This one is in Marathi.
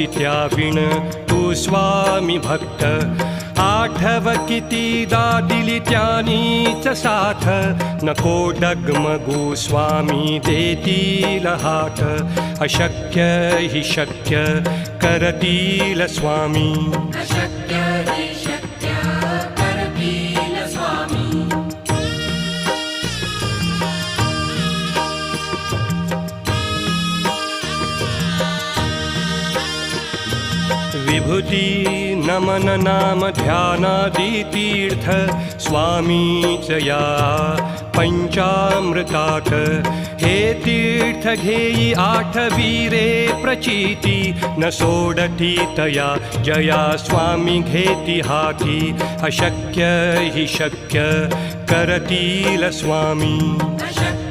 त्याविण तू स्वामी भक्त आठव कितीदा दिली त्यानीच साथ नको डगमगू स्वामी देतील हात अशक्य हि शक्य करतील स्वामी अशक्य हि शक्य करतील स्वामी विभूती नमन नाम ध्यानादि तीर्थ स्वामीच या पंचामृतात हे तीर्थ घेई आठवीरे प्रचिती न सोडती तया जया स्वामी घेती हाती अशक्य हि शक्य करतील स्वामी अशक्य